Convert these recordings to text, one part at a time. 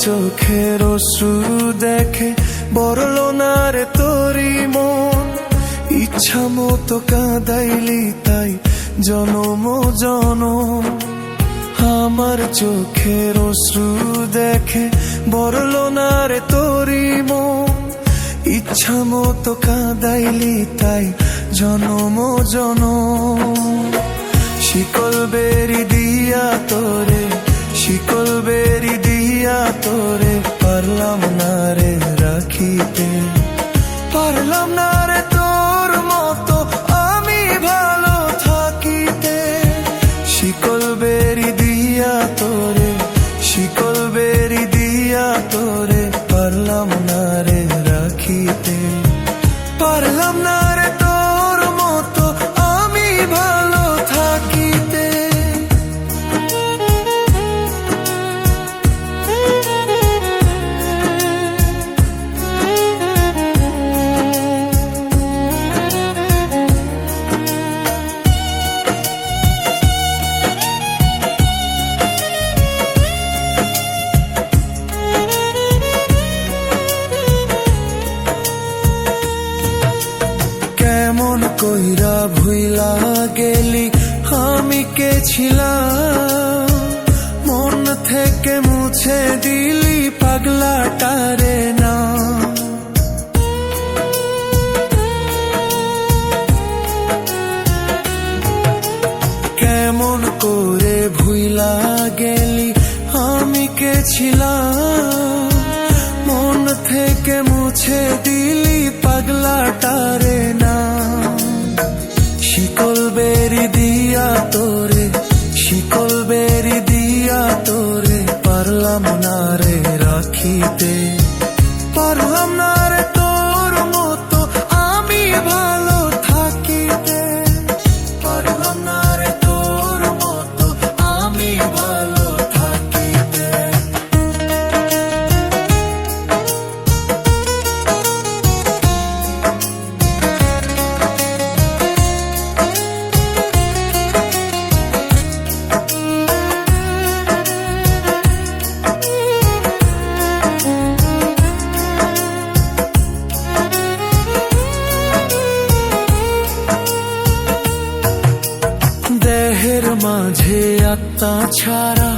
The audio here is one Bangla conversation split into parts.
চোখের অশ্রু দেখে বরলো না রে তোরি মন, ইচ্ছা মতো কাঁদাইলি তাই জনম জনম। আমার চোখের অশ্রু দেখে বরলো না রে তোরি মন, ইচ্ছা মতো কাঁদাইলি তাই জনম জনম। শিকল বেরি দিয়া তোরে, শিকল বেরি দিয়া তোরে পারলাম না রে রাখিতে, পারলাম না রে তোর মতো আমি ভালো থাকিতে। শিকল বেরি দিয়া তোরে, শিকল বেরি দিয়া তোরে পারলাম না রে রাখিতে, পারলাম না রে তোর মতো আমি ভালো থাকিতে। কেমন কইরা ভুইলা গেলি আমি কে ছিলাম, মন থেকে মুছে দিলি পাগলাটারে না। কেমন করে ভুইলা গেলি আমি কে ছিলাম, মন থেকে মুছে দিলি পাগলাটারে না। শিকল বেরি দিয়া তোরে, শিকল বেরি দিয়া তোরে পারলাম না রে রাখিতে, পারলাম না রে তোর মতো আমি ভালো থাকিতে, পারলাম না রে তোর মতো আমি ভালো থাকিতে। দেহের মাঝে আত্মা ছাড়া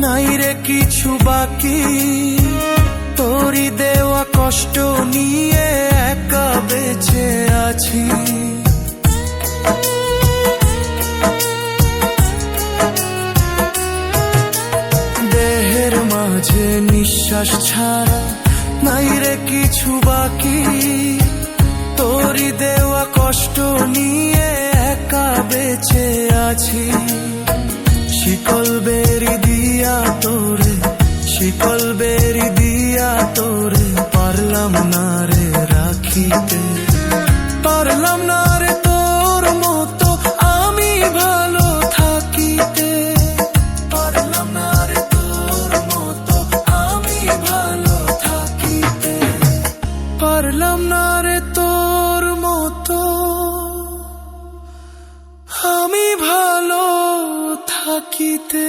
নাই রে কিছু বাকি, তোরি দেওয়া কষ্ট নিয়ে একা বেঁচে আছি। দেহের মাঝে নিঃশ্বাস ছাড়া নাই রে কিছু বাকি, তোরি দেওয়া কষ্ট নিয়ে একা বেঁচে আছি। শিকল বেরি দিয়া তোরে, শিকল বেরি দিয়া তোরে পারলাম না রে রাখিতে, পারলাম না রে তোর মতো আমি ভালো থাকিতে, পারলাম না রে তোর মতো আমি ভালো থাকিতে, পারলাম না রে তোর মতো আমি ভালো থাকিতে।